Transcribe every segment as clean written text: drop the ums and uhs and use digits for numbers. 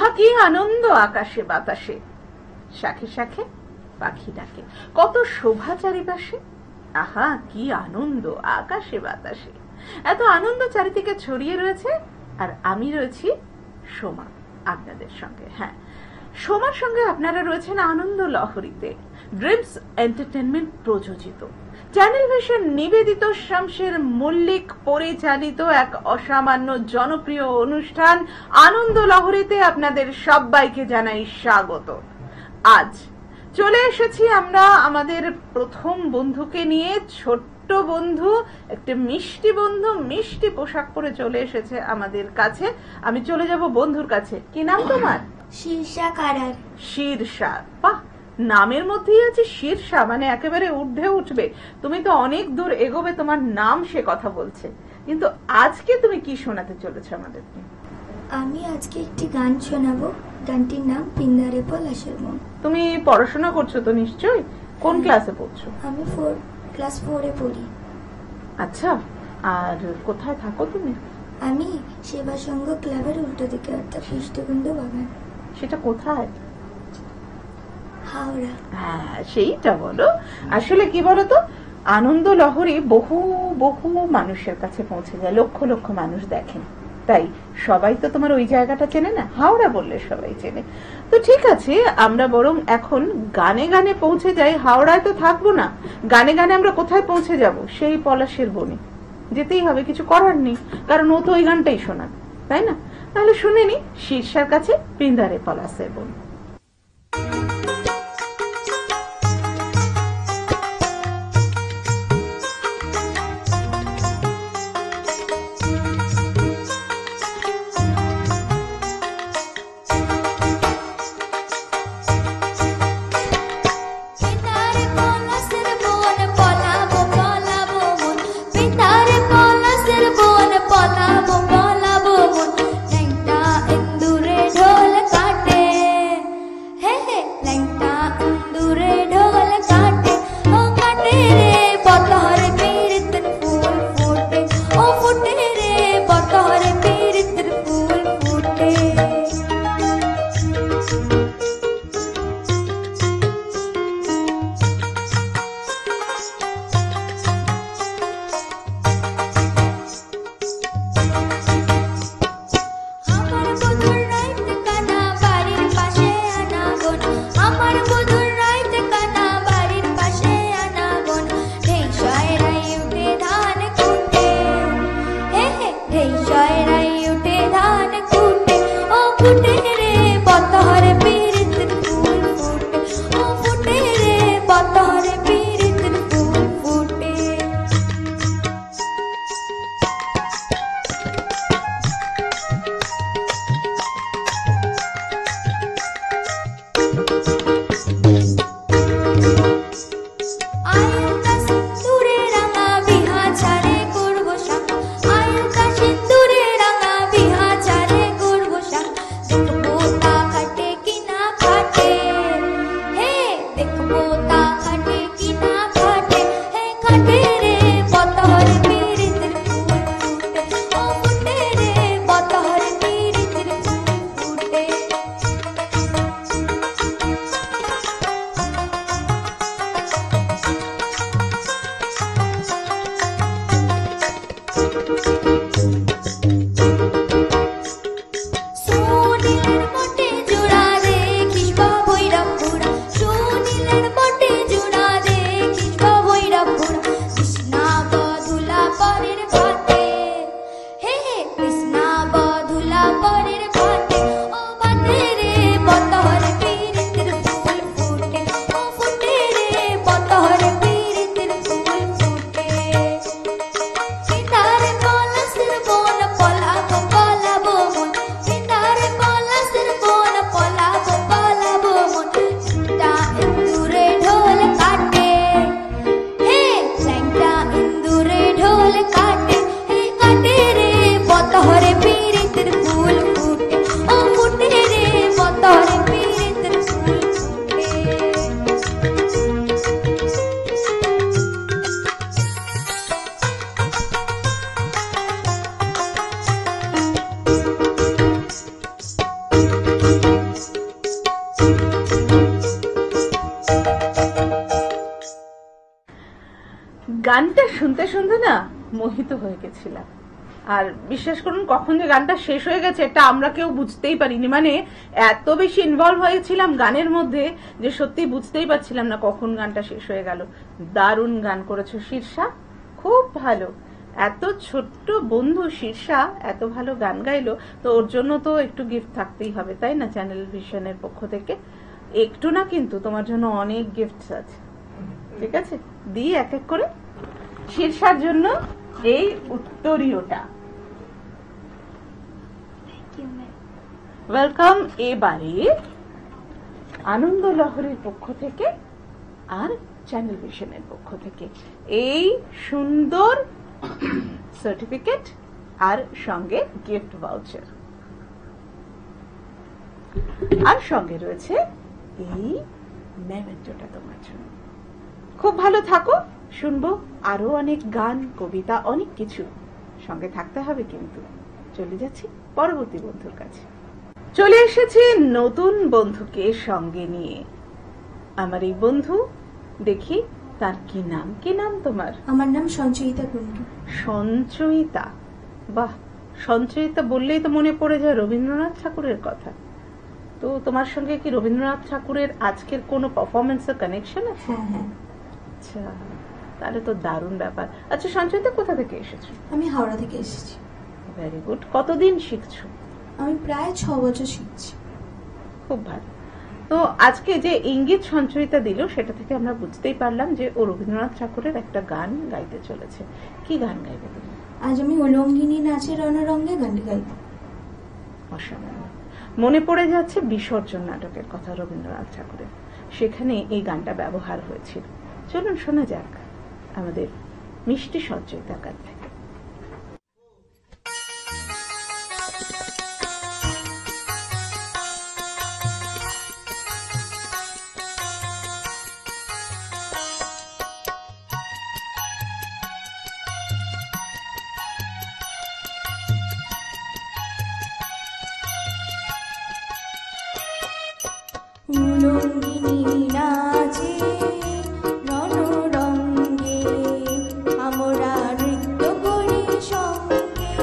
আহা কি আনন্দ আকাশে বাতাসে, শাখে শাখে পাখি ডাকে, কত শোভা চারিপাশে। আহা কি আনন্দ আকাশে বাতাসে। এত আনন্দ চারিদিকে ছড়িয়ে রয়েছে, আর আমি রয়েছি সোমা আপনাদের সঙ্গে। হ্যাঁ, সোমার সঙ্গে আপনারা রয়েছেন আনন্দ লহরীতে, ড্রিমস এন্টারটেনমেন্ট প্রযোজিত, চ্যানেল ভিশন নিবেদিত, শামশের মল্লিক পরিচালিত এক অসামান্য জনপ্রিয় অনুষ্ঠান আনন্দ লহরীতে আপনাদের সবাইকে জানাই স্বাগত। আজ চলে এসেছি আমরা আমাদের প্রথম বন্ধুকে নিয়ে। ছোট্ট বন্ধু, একটা মিষ্টি বন্ধু, মিষ্টি পোশাক পরে চলে এসেছে আমাদের কাছে। আমি চলে যাব বন্ধুর কাছে। কি নাম তোমার? শীর্ষা কারার। শীর্ষা, বাহ, নামের মধ্যেই আছে শীর্ষা, মানে একেবারে ঊর্ধ্বে উঠবে। তুমি তো অনেক দূর এগোবে, তোমার নাম সে কথা বলছে। কিন্তু আজকে তুমি কি শোনাতে চলেছো আমাদেরকে? আমি আজকে একটি গান শোনাবো। গানটির নাম পিন্দারে পলাশের মন। তুমি পড়াশোনা করছো তো নিশ্চয়ই? কোন ক্লাসে পড়ছো? আমি ক্লাস 4-এ পড়ি। আচ্ছা, আর কোথায় থাকো তুমি? আমি সেবা সংঘ ক্লাবের উল্টো দিকে, অর্থাৎ কৃষ্ণকুণ্ড বাগান। সেটা কোথায়? হাওড়া। হ্যাঁ, সেইটা বলো। আসলে কি বলতো, আনন্দ লহরী বহু বহু মানুষের কাছে পৌঁছে যায়, লক্ষ লক্ষ মানুষ দেখেন। তাই সবাই তো তোমার ওই জায়গাটা চেনে না, হাওড়া বললে সবাই চেনে। তো ঠিক আছে, আমরা বরং এখন গানে গানে পৌঁছে যাই। হাওড়ায় তো থাকবো না, গানে গানে আমরা কোথায় পৌঁছে যাব? সেই পলাশের বনে যেতেই হবে, কিছু করার নেই, কারণ ও তো ওই গানটাই শোনাবে, তাই না? তাহলে শুনে নি শীর্ষার কাছে পিন্দারে পলাশের বন। গানটা শুনতে শুনতে না মোহিত হয়ে গেছিলাম। আর বিশ্বাস করুন, কখন যে গানটা শেষ হয়ে গেছে এটা আমরা কেউ বুঝতেই পারিনি। মানে এত বেশি ইনভলভ হয়েছিলাম গানের মধ্যে যে সত্যি বুঝতেই পারছিলাম না কখন গানটা শেষ হয়ে গেল। দারুণ গান করেছো শীর্ষা, খুব ভালো। এত ছোট্ট বন্ধু শীর্ষা এত ভালো গান গাইলো, তো ওর জন্য তো একটু গিফট থাকতেই হবে, তাই না? চ্যানেল ভিশনের পক্ষ থেকে একটু না, কিন্তু তোমার জন্য অনেক গিফটস আছে। ঠিক আছে, দিই এক এক করে। শীর্ষার জন্য এই উত্তরীয়টা, ওয়েলকাম। এবারে আনন্দ লহরীর পক্ষ থেকে আর চ্যানেল ভিশনের পক্ষ থেকে এই সুন্দর সার্টিফিকেট আর সঙ্গে গিফট ভাউচার, আর সঙ্গে রয়েছে এই মেমেন্টোটা তোমার জন্য। খুব ভালো থাকো, শুনবো আরো অনেক গান, কবিতা, অনেক কিছু। সঙ্গে থাকতে হবে কিন্তু। চলে যাচ্ছি পরবর্তী বন্ধুর কাছে। চলে এসেছি নতুন বন্ধুকে সঙ্গে নিয়ে। আমার এই বন্ধু, দেখি তার কি নাম। কি নাম তোমার? আমার নাম সঞ্চয়িতা কুণ্ডু। সঞ্চয়িতা, বাহ। সঞ্চয়িতা বললেই তো মনে পড়ে যায় রবীন্দ্রনাথ ঠাকুরের কথা। তো তোমার সঙ্গে কি রবীন্দ্রনাথ ঠাকুরের আজকের কোনো পারফরমেন্সের কানেকশন আছে? হ্যাঁ। আচ্ছা, তাহলে তো দারুণ ব্যাপার। আচ্ছা সঞ্চয়িতা, কোথা থেকে এসেছো? আমি হাওড়া থেকে এসেছি। Very good. কতদিন শিখছো? আমি প্রায় 6 বছর শিখছি। খুব ভালো। তো আজকে যে ইঙ্গিত সঞ্চয়িতা দিল সেটা থেকে আমরা বুঝতেই পারলাম যে ও রবীন্দ্রনাথ ঠাকুরের একটা গান গাইতে চলেছে। কি গান গাইবে তুমি? আজ আমি উলঙ্গিনী নাচের রণরঙ্গে গানটি গাইব। অসাধারণ। মনে পড়ে যাচ্ছে বিসর্জন নাটকের কথা রবীন্দ্রনাথ ঠাকুরের, সেখানে এই গানটা ব্যবহার হয়েছিল। চলুন শোনা যাক আমাদের মিষ্টি সঞ্চয়িতার কাছ থেকে। উলঙ্গিনী নাচে রণরঙ্গে আমরা নৃত্য করি সঙ্গে।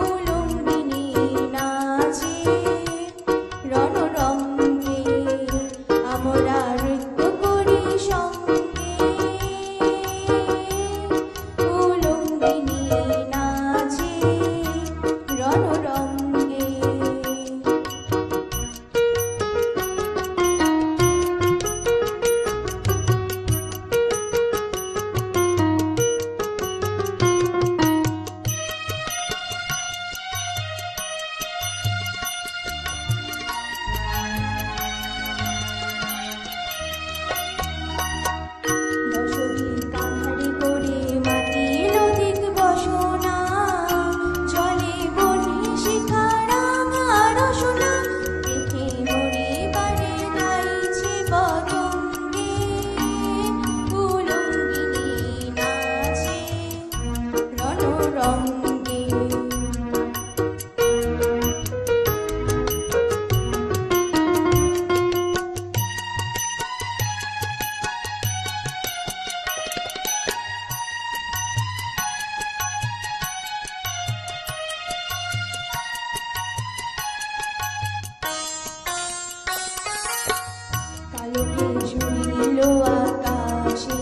উলঙ্গিনী নাচে রণরঙ্গে আমরা নৃত্য করি সঙ্গে। উলঙ্গিনী নাচে রণরঙ্গে। দশদিন কাঁধারি করে মাতিল দিক বসনা, জলে বনে শিখা রাঙা রসনা। দেখে মরি বারে গাইছে পতঙ্গে। উলঙ্গিনী নাচে রণরঙ্গে। কালো মেঘ উড়িল আকাশে,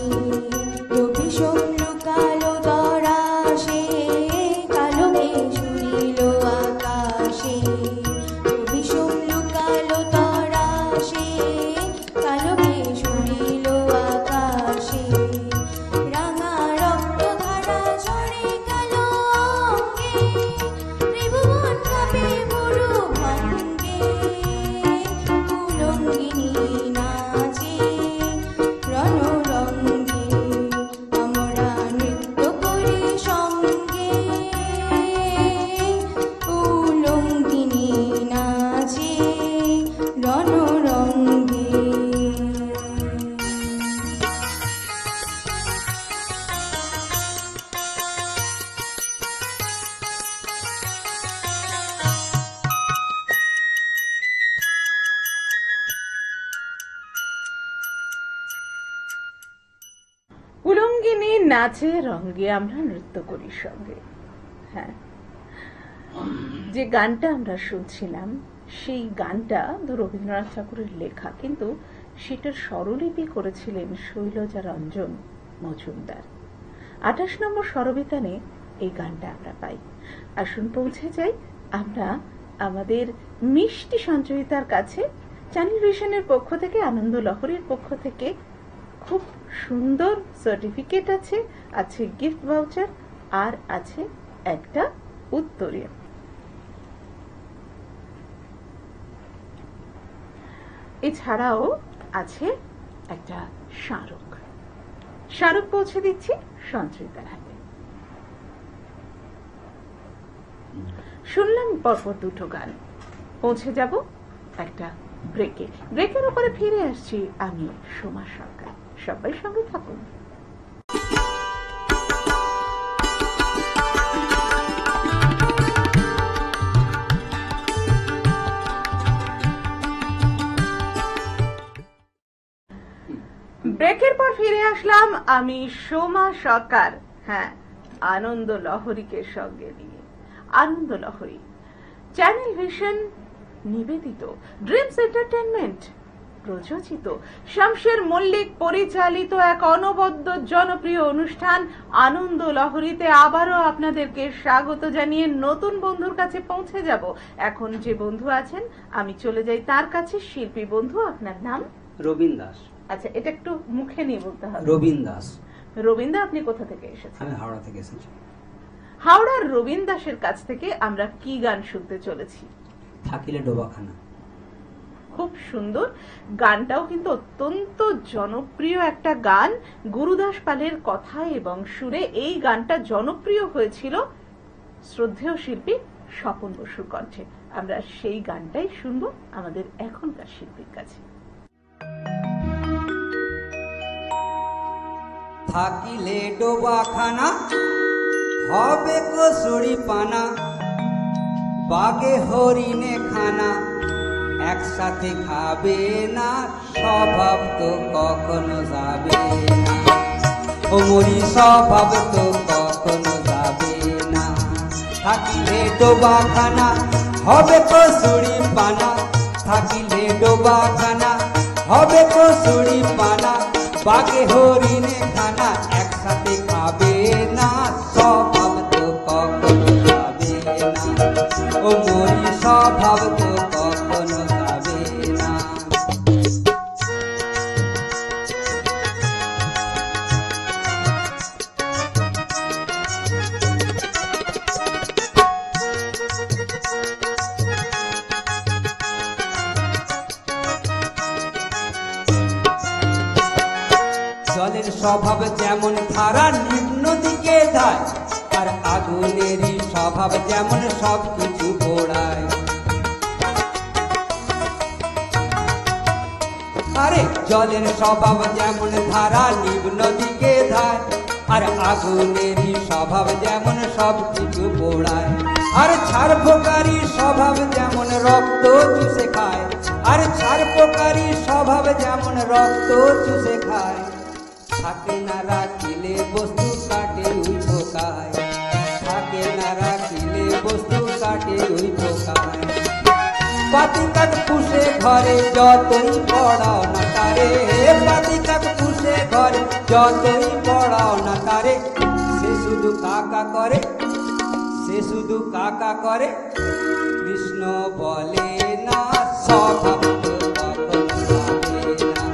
রবি সোম কালো তরাসে। কালো মেঘ উড়িল আকাশে, রবি সোম কালো তরাসে। কালো মেঘ উড়িল আকাশে, রাঙা রক্ত ধারা ঝরে কালো অঙ্গে। ত্রিভুবন কাঁপে মরু ভঙ্গে। উলঙ্গিনী নাচে কুলঙ্গিনী নাচে রঙ্গে আমরা নৃত্য করি সঙ্গে। হ্যাঁ, যে গানটা আমরা শুনছিলাম সেই গানটা রবীন্দ্রনাথ ঠাকুরের লেখা, কিন্তু সেটার স্বরলিপি করেছিলেন শৈলজা রঞ্জন মজুমদার। 28 নম্বর স্বরবিতানে এই গানটা আমরা পাই। আসুন পৌঁছে যাই আমরা আমাদের মিষ্টি সঞ্চয়িতার কাছে। চ্যানেল ভিশনের পক্ষ থেকে, আনন্দ লহরীর পক্ষ থেকে খুব সুন্দর সার্টিফিকেট আছে, আছে গিফট ভাউচার, আর আছে একটা উত্তরীয়। এছাড়াও আছে একটা স্মারক। স্মারক পৌঁছে দিচ্ছি সঞ্চয়িতার হাতে। শুনলাম পরপর দুটো গান, পৌঁছে যাব একটা ব্রেকে। ব্রেকের উপরে ফিরে আসছি আমি, সোমা সরকার। সবাই সঙ্গে থাকুন। ব্রেকের পর ফিরে আসলাম আমি, সোমা সরকার। হ্যাঁ, আনন্দ লহরীকে সঙ্গে নিয়ে। আনন্দ লহরী চ্যানেল ভিশন নিবেদিত, ড্রিমস এন্টারটেইনমেন্ট প্রযোজিত, শামশের মল্লিক পরিচালিত এক অনবদ্য জনপ্রিয় অনুষ্ঠান আনন্দ লহরীতে আবারও আপনাদেরকে স্বাগত জানিয়ে নতুন বন্ধুর কাছে পৌঁছে যাব। এখন যে বন্ধু আছেন আমি চলে যাই তার কাছে। শিল্পী বন্ধু, আপনার নাম? রবীন দাস। আচ্ছা, এটা একটু মুখে নিয়ে বলতে হবে। রবীন দাস। রবীন দা, আপনি কোথা থেকে এসেছেন? আমি হাওড়া থেকে এসেছি। হাওড়ার রবীন দাসের কাছ থেকে আমরা কি গান শুনতে চলেছি? থাকিলে ডোবাখানা। খুব সুন্দর গানটাও কিন্তু অত্যন্ত জনপ্রিয় একটা গান। গুরুদাস পালের কথায় এবং সুরে এই গানটা জনপ্রিয় হয়েছিল শ্রদ্ধেয় শিল্পী স্বপন বসুর কণ্ঠে। আমরা সেই গানটাই শুনবো আমাদের এখনকার শিল্পীর কাছে। থাকিলে ডোবাখানা হবে কচুরি পানা, বাগে হরিণে খানা একসাথে খাবে না, স্বভাব তো কখনো যাবে না। ওমরি স্বভাব তো কখনো যাবে না। থাকিলে ডোবাখানা হবে কচুরি পানা, থাকিলে ডোবাখানা হবে কচুরি পানা, বাগে হরিণে খানা একসাথে খাবে না, স্বভাব তো কখনো যাবে না। ওমরি স্বভাব তো কখনো যাবে না। জলের স্বভাব যেমন ধারা নিম্ন দিকে যায়, আর আগুনেরই স্বভাব যেমন সব কিছু পোড়ায়। আরে জলের স্বভাব যেমন ধারা নিম্ন দিকে যায়, আর আগুনেরই স্বভাব যেমন সব কিছু পোড়ায়। আর ছারপোকারী স্বভাব যেমন রক্ত চুষে খায়, আর ছারপোকারী স্বভাব যেমন রক্ত চুষে খায়। থাকে না রাখিলে বস্তু কাটে ওই পোকায়, থাকে না রাখিলে বস্তু কাটে ওই পোকায়। পাতি কাক পুষে ঘরে যতই পড়াও না তারে, পাতি কাক পুষে ঘরে যতই পড়াও না তারে, সে শুধু কাকা করে, সে শুধু কাকা করে। কৃষ্ণ বলে না স্বভাব তো কখনো যাবে না,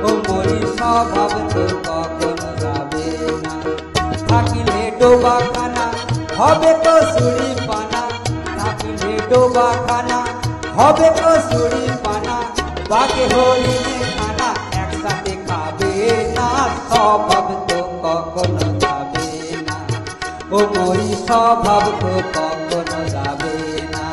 ওমরি স্বভাব তো কখনো যাবে না। থাকিলে ডোবাখানা হবে কচুরি পানা, থাকিলে ডোবাখানা হবে কচুরি পানা, বাগে হরিণে খানা একসাথে খাবে না, স্বভাব তো কখনো যাবে না। ওমরি স্বভাব তো কখনো যাবে না।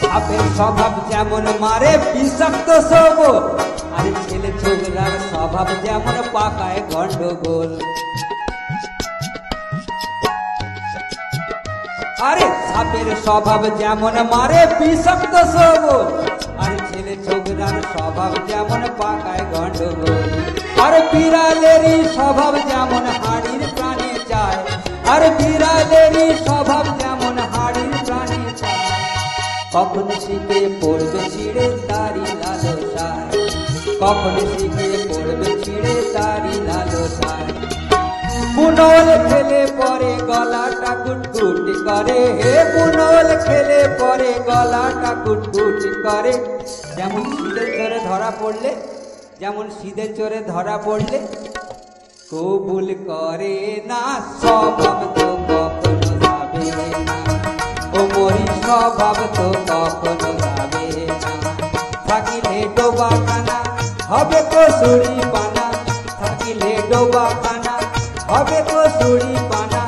সাপের স্বভাব যেমন মারে বিষাক্ত সবল, আর ছেলে ছোকরার স্বভাব যেমন পাকায় গন্ডগোল। আরে সাপের স্বভাব যেমন মারে বিষাক্ত সবল, আর ছেলে ছোকরার স্বভাব যেমন পাকায় গন্ডগোল। আর বিড়ালেরই স্বভাব যেমন হাড়ির প্রাণে চায়, আর বিড়ালেরই স্বভাব যেমন হাড়ির প্রাণে চায়। কখন শিখে পড়বে ছিঁড়ে তারি লালসায়, কখন শিখে পড়বে ছিঁড়ে তারি লালসায়। বুনল খেলে পরে গলাটা কুটকুটি করে, হে বুনল খেলে পরে গলাটা কুটকুটি করে। যেমন শীতের চোরে ধরা পড়লে, যেমন শীতের চোরে ধরা পড়লে কবুল করে না, স্বভাব তো কখনো যাবে না, ও মরি স্বভাব তো কখনো যাবে না। থাকিলে ডোবাখানা হবে কসুরি পানা, থাকিলে ডোবাখানা হবে কসুরি পানা।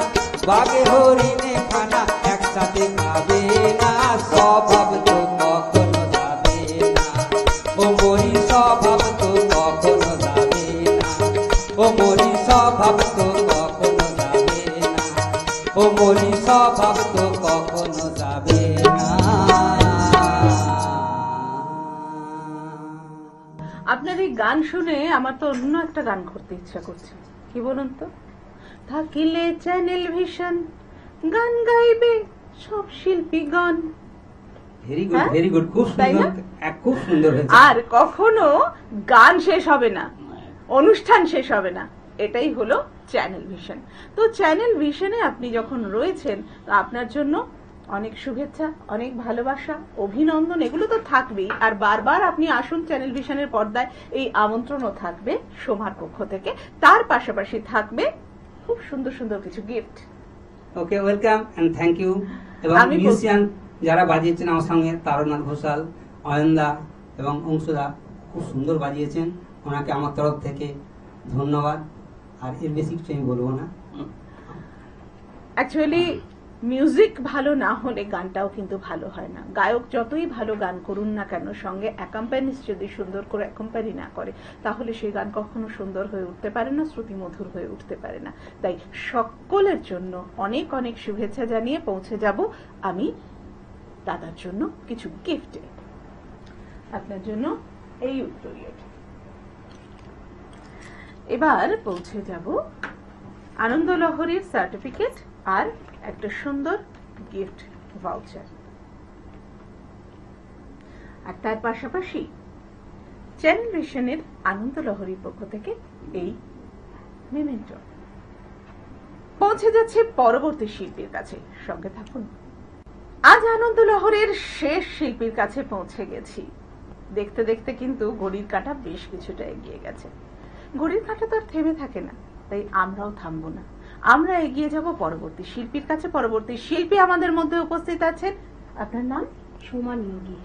বাঘে হরিণে খানা একসাথে খাবে না, স্বভাব তো কখনো যাবে না, ও মরি স্বভাব তো কখনো যাবে না, ও মরি স্বভাব তো কখনো যাবে না, ও মরি স্বভাব তো কখনো যাবে না। আপনার এই গান শুনে আমার তো অন্য একটা গান করতে ইচ্ছা করছে। কি বলুন তো? থাকিলে চ্যানেল ভিশন গান গাইবে সব শিল্পীগণ। ভেরি গুড, ভেরি গুড, খুব সুন্দর, খুব সুন্দর হয়েছে। আর কখনো গান শেষ হবে না, অনুষ্ঠান শেষ হবে না, এটাই হলো চ্যানেল ভিশন। তো চ্যানেল ভিশনে আপনি যখন রয়েছেন, আপনার জন্য অনেক শুভেচ্ছা, অনেক ভালোবাসা, অভিনন্দন, এগুলো তো থাকবেই। আর বারবার আপনি আসুন চ্যানেল ভিশনের পর্দায়, এই আমন্ত্রণও থাকবে সোমার পক্ষ থেকে। তার পাশাপাশি থাকবে খুব সুন্দর সুন্দর কিছু gift. Okay, welcome and thank you. এবং মিউজিশিয়ান যারা বাজিয়েছেন আমার সঙ্গে, তারনাথ ঘোষাল, অয়নদা এবং অংশুদা খুব সুন্দর বাজিয়েছেন, ওনাকে আমার তরফ থেকে ধন্যবাদ। আর এর বেশি কিছু আমি বলবো না। অ্যাকচুয়ালি মিউজিক ভালো না হলে গানটাও কিন্তু ভালো হয় না। গায়ক যতই ভালো গান করুন না কেন, সঙ্গে অ্যাকম্পানিস্ট যদি সুন্দর করে অ্যাকম্পানি না করে, তাহলে সেই গান কখনো সুন্দর হয়ে উঠতে পারে না, শ্রুতিমধুর হয়ে উঠতে পারে না। তাই সকলের জন্য অনেক অনেক শুভেচ্ছা জানিয়ে পৌঁছে যাব আমি দাদার জন্য কিছু গিফটে। আপনার জন্য এই উত্তরীয়টা। এবার পৌঁছে যাব আনন্দ লহরীর সার্টিফিকেট আর একটা সুন্দর গিফট ভাউচার। আর তার পাশাপাশি চ্যানেল ভিশনের আনন্দ লহরীর পক্ষ থেকে এই মেমেন্টো। পৌঁছে যাচ্ছে পরবর্তী শিল্পীর কাছে, সঙ্গে থাকুন। আজ আনন্দ লহরীর শেষ শিল্পীর কাছে পৌঁছে গেছি। দেখতে দেখতে কিন্তু ঘড়ির কাঁটা বেশ কিছুটা এগিয়ে গেছে। ঘড়ির কাঁটা তো আর থেমে থাকে না, তাই আমরাও থামবো না, আমরা এগিয়ে যাব পরবর্তী শিল্পীর কাছে। পরবর্তী শিল্পী আমাদের মধ্যে উপস্থিত আছেন। আপনার নাম? সোমা নিয়োগী।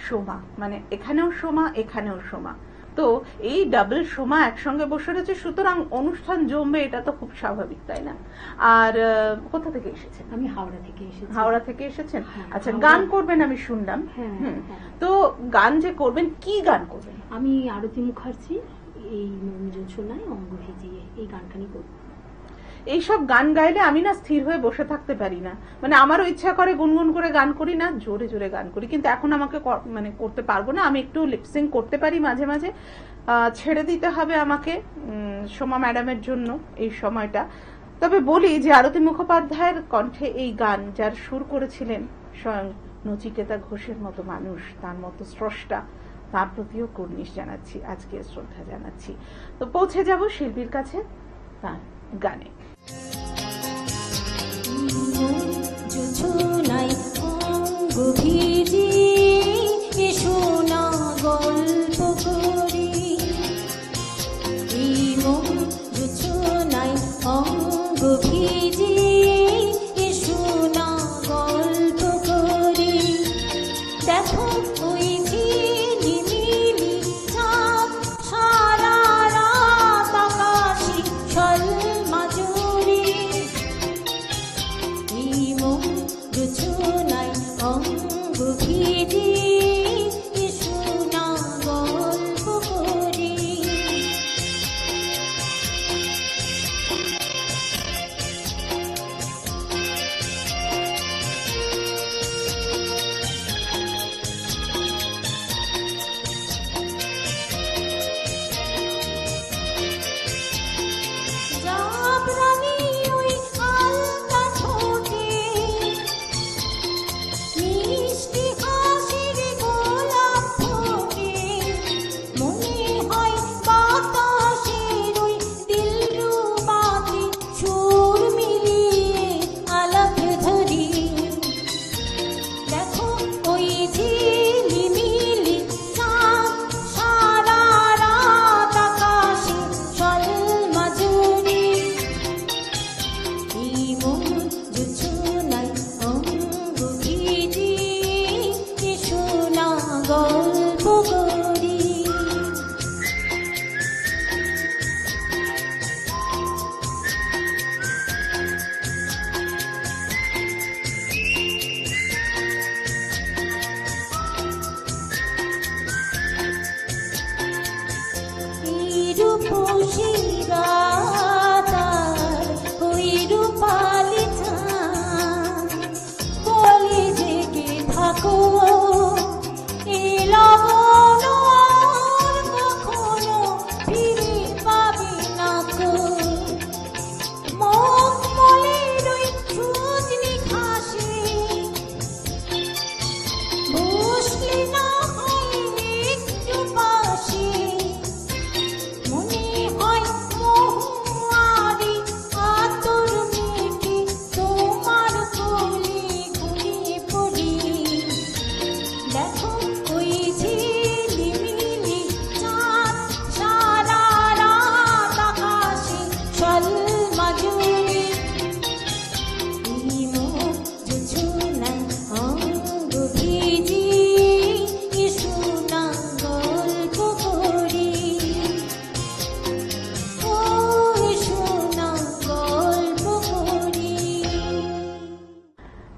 সোমা, মানে এখানেও সোমা, এখানেও সোমা। তো এই ডাবল সোমা একসঙ্গে বসে রয়েছে, সুতরাং অনুষ্ঠান জমবে, এটা তো খুব স্বাভাবিক, তাই না? আর কোথা থেকে এসেছেন? আমি হাওড়া থেকে এসেছি। হাওড়া থেকে এসেছেন? আচ্ছা, গান করবেন আমি শুনলাম। তো গান যে করবেন, কি গান করবেন? আমি আরতি মুখার্জি এই যোজনায় অঙ্গ ভিজিয়ে এই গানখানি করব। এইসব গান গাইলে আমি না স্থির হয়ে বসে থাকতে পারি না, মানে আমারও ইচ্ছা করে গুনগুন করে গান করি, না জোরে জোরে গান করি, কিন্তু এখন আমাকে মানে করতে পারবো না। আমি একটু লিপসিং করতে পারি মাঝে মাঝে, ছেড়ে দিতে হবে আমাকে সোমা ম্যাডামের জন্য এই সময়টা। তবে বলি যে আরতি মুখোপাধ্যায়ের কণ্ঠে এই গান যার সুর করেছিলেন স্বয়ং নচিকেতা ঘোষের মতো মানুষ, তার মতো স্রষ্টা, তার প্রতিও কুর্নিশ জানাচ্ছি, আজকে শ্রদ্ধা জানাচ্ছি। তো পৌঁছে যাব শিল্পীর কাছে তার গানে। যোজনায় অঙ্গ ভিজি শোনা গল্প করি, এই মন যোজনায় অঙ্গ ভিজি শোনা গল্প করি। দেখো ওই ঝিলিমিলি চাঁদ সারা রাত আকাশে সলমা জুড়ে, এই মন যোজনায় অঙ্গ ভিজে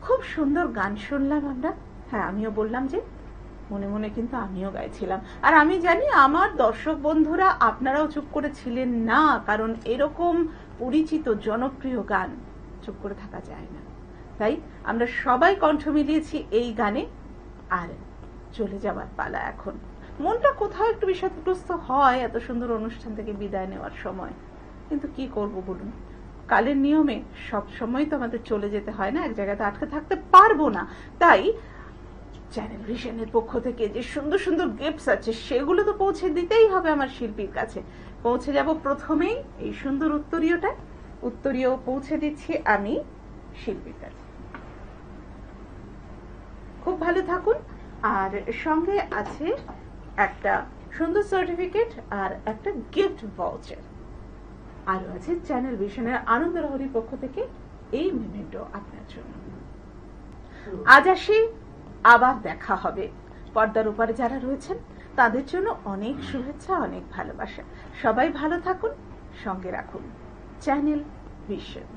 খুব সুন্দর গান শুনলাম আমরা। হ্যাঁ, আমিও বললাম যে মনে মনে কিন্তু আমিও গাইছিলাম। আর আমি জানি আমার দর্শক বন্ধুরা আপনারাও চুপ করে ছিলেন না, কারণ এরকম পরিচিত জনপ্রিয় গান চুপ করে থাকা যায় না। তাই আমরা সবাই কণ্ঠ মিলিয়েছি এই গানে। আর চলে যাবার পালা এখন। মনটা কোথাও একটু বিষাদগ্রস্ত হয় এত সুন্দর অনুষ্ঠান থেকে বিদায় নেওয়ার সময়, কিন্তু কি করব বলুন, কালের নিয়মে সব সময় তো আমাদের চলে যেতে হয় না, এক জায়গাতে আটকে থাকতে পারবো না। তাই চ্যানেল ভিশনের পক্ষ থেকে যে সুন্দর সুন্দর গিফটস আছে সেগুলো তো পৌঁছে দিতেই হবে আমার শিল্পীর কাছে। পৌঁছে যাব প্রথমেই এই সুন্দর উত্তরীয় পৌঁছে দিচ্ছি আমি শিল্পীর কাছে। খুব ভালো থাকুন। আর সঙ্গে আছে একটা সুন্দর সার্টিফিকেট আর একটা গিফট ভাউচার, আরো আছে চ্যানেল ভিশনের আনন্দ লহরীর পক্ষ থেকে এই মেমেন্টো আপনার জন্য। আজ আসি, আবার দেখা হবে। পর্দার উপরে যারা রয়েছেন তাদের জন্য অনেক শুভেচ্ছা, অনেক ভালোবাসা। সবাই ভালো থাকুন, সঙ্গে রাখুন চ্যানেল ভিশন।